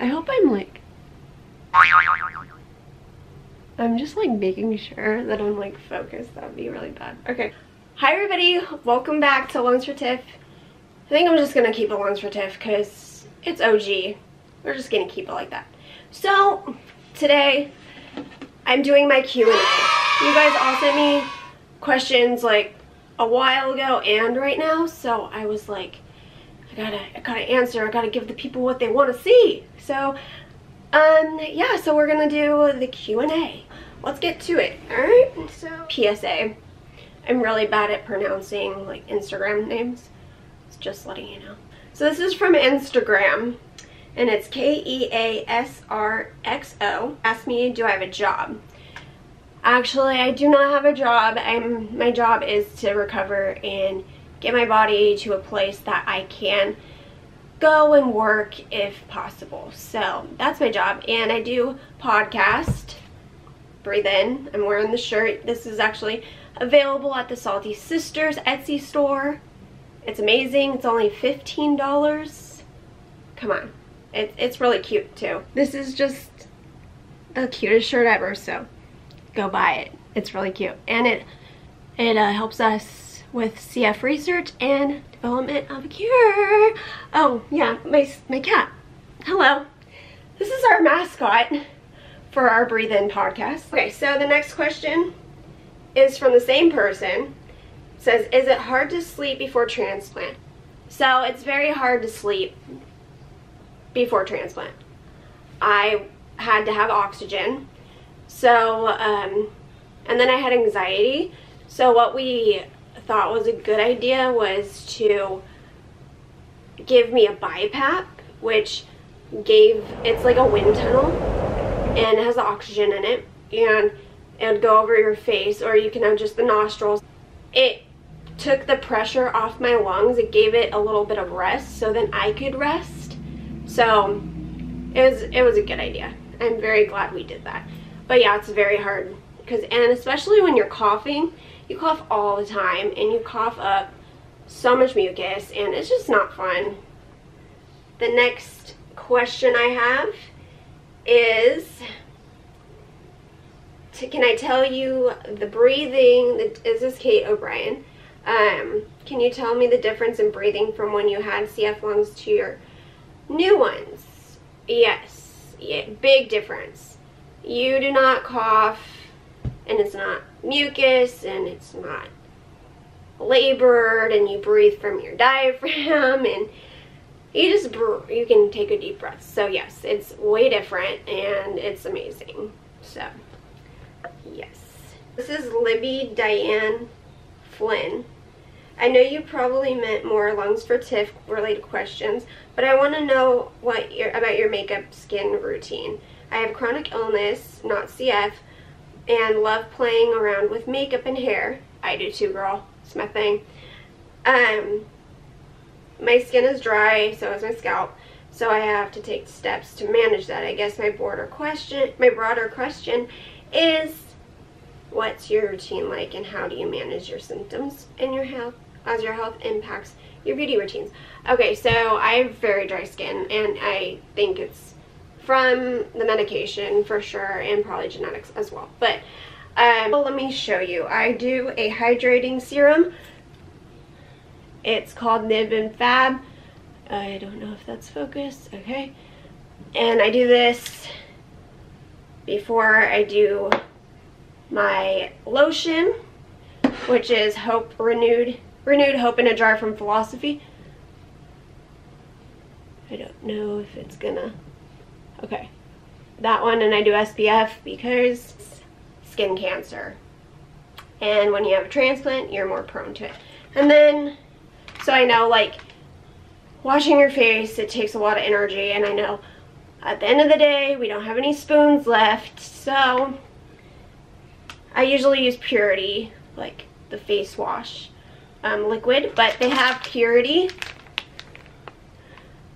I hope I'm just like making sure that I'm like focused. That would be really bad. Okay. Hi everybody, welcome back to Lungs for Tiff. I think I'm just gonna keep it Lungs for Tiff because it's OG. We're just gonna keep it like that. So today I'm doing my Q&A. You guys all sent me questions like a while ago and right now, so I was like, I gotta answer. I gotta give the people what they want to see. So yeah, so we're gonna do the Q&A. Let's get to it. All right. So PSA, I'm really bad at pronouncing like Instagram names. It's just letting you know. So this is from Instagram, and it's KEASRXO. Ask me, do I have a job? Actually, I do not have a job. My job is to recover and get my body to a place that I can go and work if possible. So that's my job, and I do podcast. Breathe in. I'm wearing the shirt. This is actually available at the Salty Cysters Etsy store. It's amazing. It's only $15. Come on. It's really cute too. This is just the cutest shirt ever, so go buy it. It's really cute, and it helps us with CF research and development of a cure. Oh yeah, my cat. Hello. This is our mascot for our Breathe In podcast. Okay, so the next question is from the same person. It says, is it hard to sleep before transplant? So it's very hard to sleep before transplant. I had to have oxygen. So, and then I had anxiety. So what we thought was a good idea was to give me a BiPAP, which it's like a wind tunnel, and it has oxygen in it, and it would go over your face, or you can have just the nostrils. It took the pressure off my lungs. It gave it a little bit of rest, so then I could rest. So it was a good idea. I'm very glad we did that. But yeah, it's very hard and especially when you're coughing, you cough all the time and you cough up so much mucus, and it's just not fun. The next question I have is, can I tell you the breathing, is this Kate O'Brien? Can you tell me the difference in breathing from when you had CF lungs to your new ones? Yes, yeah, big difference. You do not cough, and it's not mucus, and it's not labored, and you breathe from your diaphragm, and you can take a deep breath. So yes, it's way different, and it's amazing. So yes. This is Libby Diane Flynn. I know you probably meant more Lungs for Tiff related questions, but I want to know about your makeup skin routine. I have chronic illness, not CF, and love playing around with makeup and hair. I do too, girl. It's my thing. My skin is dry, so is my scalp, so I have to take steps to manage that. I guess my broader question is, what's your routine like, and how do you manage your symptoms and your health as your health impacts your beauty routines? Okay, so I have very dry skin, and I think it's from the medication for sure, and probably genetics as well. But let me show you. I do a hydrating serum. It's called Nib and Fab. I don't know if that's focused. Okay. And I do this before I do my lotion, which is Renewed Hope in a Jar from Philosophy. I don't know if it's gonna... Okay, that one, and I do SPF because skin cancer, and when you have a transplant, you're more prone to it. And then, so I know, like, washing your face, it takes a lot of energy, and I know at the end of the day, we don't have any spoons left, so I usually use Purity, like the face wash liquid, but they have Purity,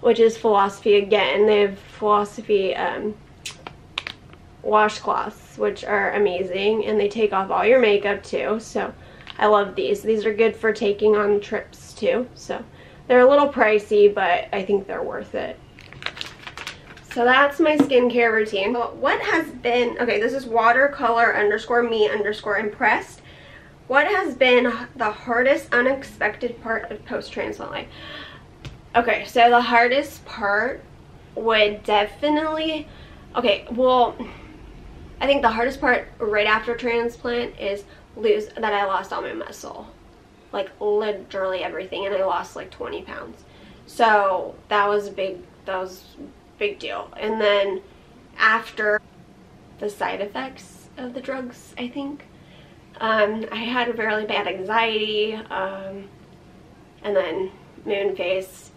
which is Philosophy again. They have Philosophy washcloths, which are amazing, and they take off all your makeup too, so I love these. These are good for taking on trips too, so they're a little pricey, but I think they're worth it. So that's my skincare routine. What has been, okay, this is watercolor_me_impressed. What has been the hardest unexpected part of post-transplant life? Okay, so the hardest part would definitely, okay, well, I think the hardest part right after transplant is that I lost all my muscle. Like literally everything, and I lost like 20 pounds. So that was a big deal. And then after, the side effects of the drugs, I think. I had a really bad anxiety, and then moon face.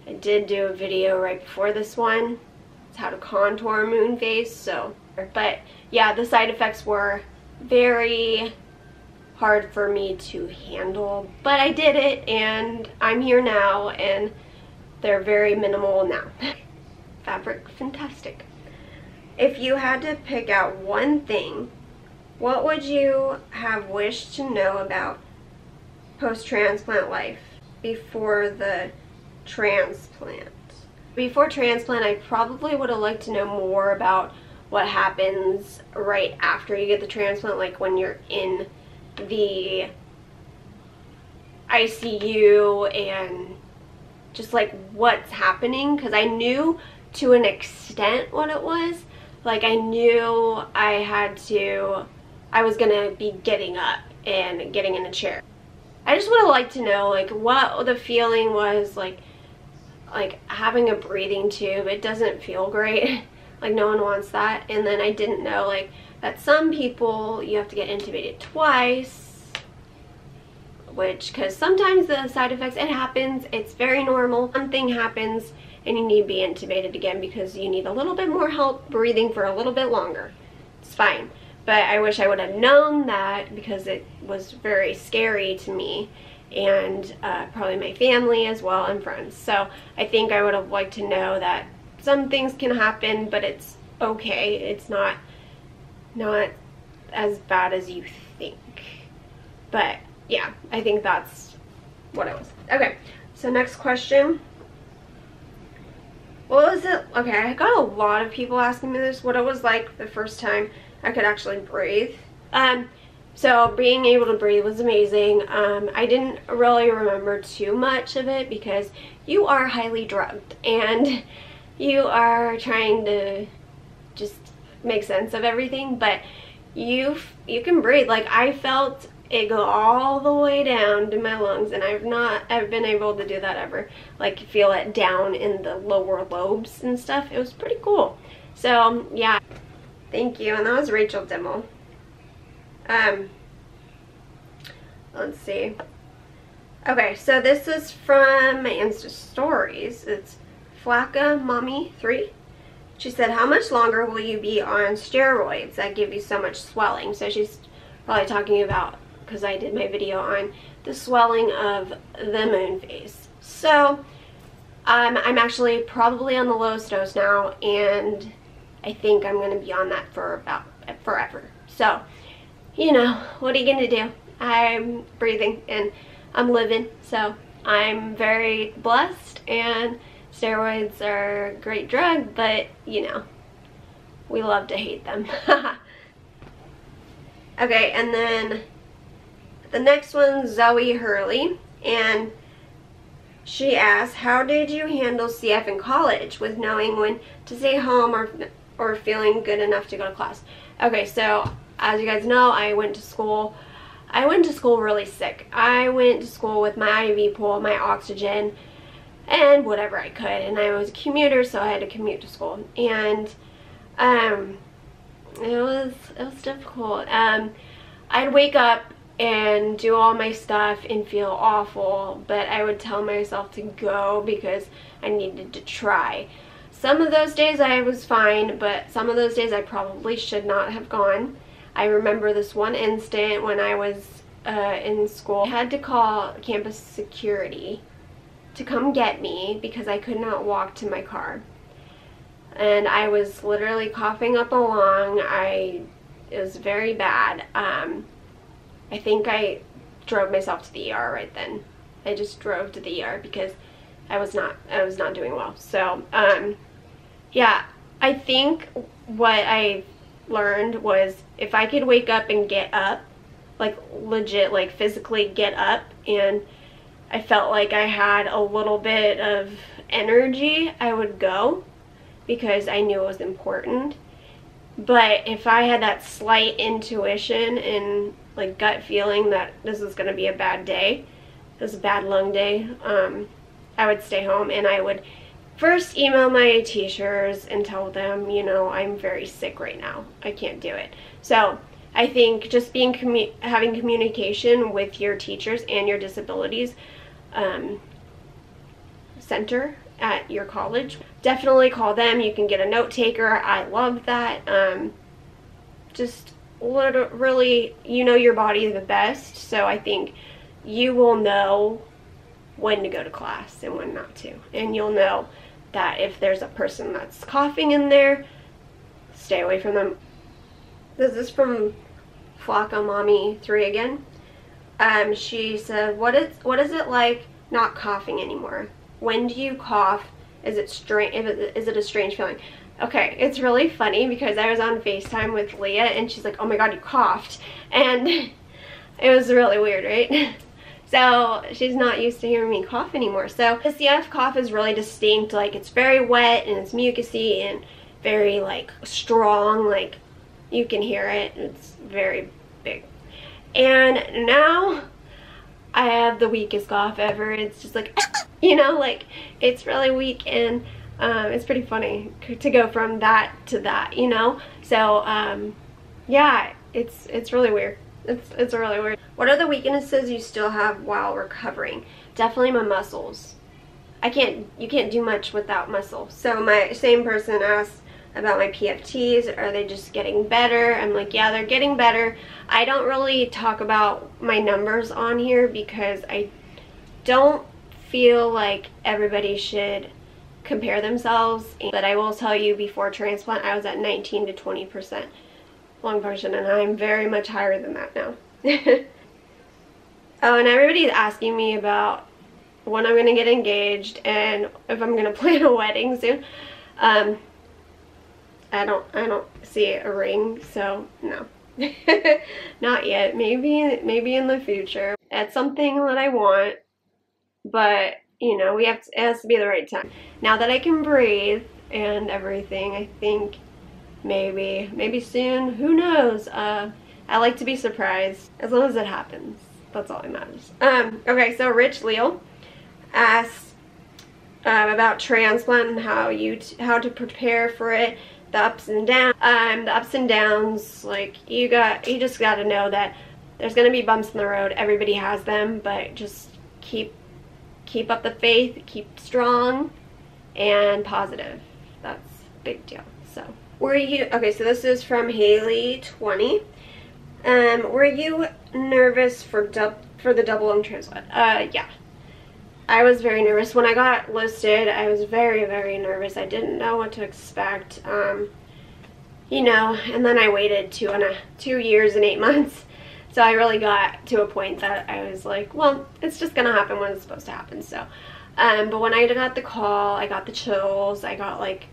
I did do a video right before this one. It's how to contour moon face, so. But yeah, the side effects were very hard for me to handle. But I did it, and I'm here now, and they're very minimal now. Fabric, fantastic. If you had to pick out one thing, what would you have wished to know about post-transplant life before the transplant? Before transplant, I probably would have liked to know more about what happens right after you get the transplant, like when you're in the ICU I just like what's happening, because I knew to an extent what it was. Like I knew I was gonna be getting up and getting in a chair. I just would have liked to know like what the feeling was like having a breathing tube. It doesn't feel great. Like no one wants that. And then I didn't know like that some people you have to get intubated twice, because sometimes the side effects, it happens, it's very normal. Something happens and you need to be intubated again because you need a little bit more help breathing for a little bit longer. It's fine. But I wish I would have known that, because it was very scary to me, and probably my family as well and friends. So I think I would have liked to know that some things can happen, but it's okay. It's not as bad as you think. But yeah, I think that's what it was. Okay, so next question. What was it? Okay, I got a lot of people asking me this, what it was like the first time I could actually breathe. So being able to breathe was amazing. I didn't really remember too much of it because you are highly drugged and you are trying to just make sense of everything, but you can breathe. Like I felt it go all the way down to my lungs, and I've been able to do that ever. Like feel it down in the lower lobes and stuff. It was pretty cool. So yeah, thank you. And that was Rachel Dimmel. Let's see. Okay, so this is from my Insta stories. It's Flacca Mommy 3. She said, how much longer will you be on steroids that give you so much swelling? So she's probably talking about, because I did my video on the swelling of the moon face. So I'm actually probably on the lowest dose now, and I think I'm going to be on that for about forever. So, you know, what are you going to do? I'm breathing and I'm living, so I'm very blessed, and steroids are a great drug, but you know, we love to hate them. Okay, and then the next one, Zoe Hurley, and she asked, how did you handle CF in college with knowing when to stay home or feeling good enough to go to class? Okay, so as you guys know, I went to school really sick. I went to school with my IV pole, my oxygen, and whatever I could, and I was a commuter, so I had to commute to school, and it was difficult. I'd wake up and do all my stuff and feel awful, but I would tell myself to go because I needed to try. Some of those days I was fine, but some of those days I probably should not have gone. I remember this one instant when I was in school. I had to call campus security to come get me because I could not walk to my car. And I was literally coughing up a lung. It was very bad. I think I drove myself to the ER right then. I just drove to the ER because I was not doing well. So, yeah, I think what I learned was if I could wake up and get up, like legit, like physically get up, and I felt like I had a little bit of energy, I would go because I knew it was important. But if I had that slight intuition and like gut feeling that this is going to be a bad day, this is a bad lung day, I would stay home and I would first email my teachers and tell them, you know, I'm very sick right now. I can't do it. So I think just being having communication with your teachers and your disabilities center at your college. Definitely call them. You can get a note taker. I love that. Just really, you know your body the best, so I think you will know when to go to class and when not to. And you'll know that if there's a person that's coughing in there, stay away from them. This is from Flacco Mommy 3 again. She said, what is it like not coughing anymore? When do you cough? Is it strange? Is it a strange feeling? Okay, it's really funny because I was on FaceTime with Leah and she's like, oh my god, you coughed. And it was really weird, right? So she's not used to hearing me cough anymore. So the CF cough is really distinct. Like, it's very wet and it's mucusy and very like strong. Like, you can hear it. It's very big. And now I have the weakest cough ever. It's just like, you know, like it's really weak, and it's pretty funny to go from that to that, you know. So yeah, it's really weird. It's really weird. What are the weaknesses you still have while recovering? Definitely my muscles. You can't do much without muscle. So my same person asked about my PFTs. Are they just getting better? I'm like, yeah, they're getting better. I don't really talk about my numbers on here because I don't feel like everybody should compare themselves. But I will tell you, before transplant, I was at 19 to 20% lung function, and I'm very much higher than that now. Oh, and everybody's asking me about when I'm gonna get engaged and if I'm gonna plan a wedding soon. I don't see a ring, so no. Not yet. Maybe in the future. It's something that I want, but you know, it has to be the right time. Now that I can breathe and everything, I think maybe soon. Who knows? I like to be surprised as long as it happens. That's all that matters. Okay, so Rich Leal asked about transplant and how to prepare for it, the ups and downs. The ups and downs, like you just got to know that there's gonna be bumps in the road. Everybody has them, but just keep up the faith, keep strong and positive. That's a big deal. So okay, so this is from Haley 20. Were you nervous for the double lung transplant? Yeah. I was very nervous. When I got listed, I was very, very nervous. I didn't know what to expect. You know, and then I waited 2 years and 8 months. So I really got to a point that I was like, well, it's just gonna happen when it's supposed to happen. So, but when I got the call, I got the chills. I got like,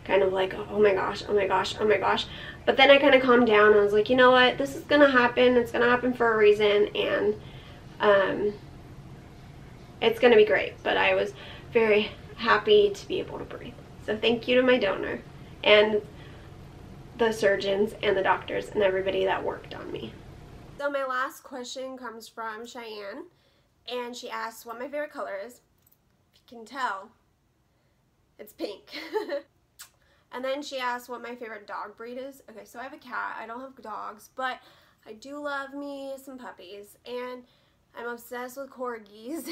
kind of like, oh my gosh, oh my gosh, oh my gosh. But then I kind of calmed down and I was like, you know what, this is gonna happen. It's gonna happen for a reason, and it's gonna be great. But I was very happy to be able to breathe. So thank you to my donor and the surgeons and the doctors and everybody that worked on me. So my last question comes from Cheyenne, and she asks what my favorite color is. If you can tell, it's pink. And then she asked what my favorite dog breed is. Okay, so I have a cat. I don't have dogs, but I do love me some puppies, and I'm obsessed with corgis.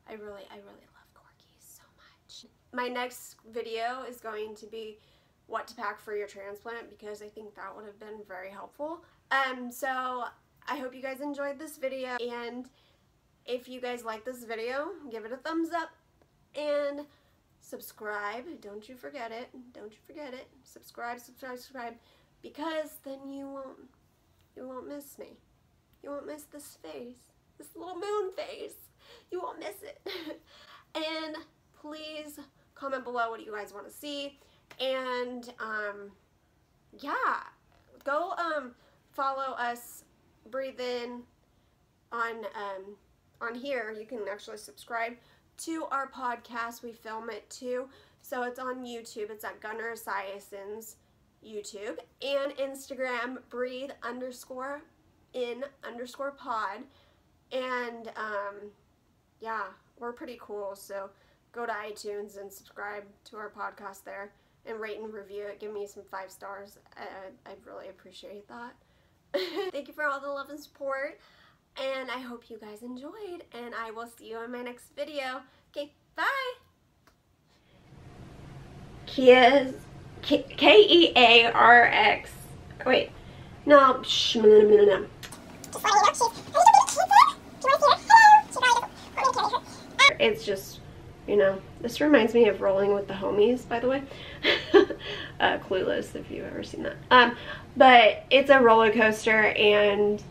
I really love corgis so much. My next video is going to be what to pack for your transplant, because I think that would have been very helpful. So I hope you guys enjoyed this video, and if you guys like this video, give it a thumbs up and subscribe. Don't you forget it. Don't you forget it. Subscribe, because then you won't miss me. You won't miss this face, this little moon face. You won't miss it. And please comment below what you guys want to see. And yeah, go follow us, Breathe In, on here. You can actually subscribe to our podcast. We film it too, so it's on YouTube. It's at Gunnar Esiason's YouTube, and Instagram, breathe_in_pod. And yeah, we're pretty cool, so go to iTunes and subscribe to our podcast there and rate and review it. Give me some 5 stars. I'd really appreciate that. Thank you for all the love and support, and I hope you guys enjoyed, and I will see you in my next video. Okay, bye! Kearx, Kearx, wait, no, shh, no. It's just, you know, this reminds me of Rolling with the Homies, by the way. Clueless, if you've ever seen that. But it's a roller coaster, and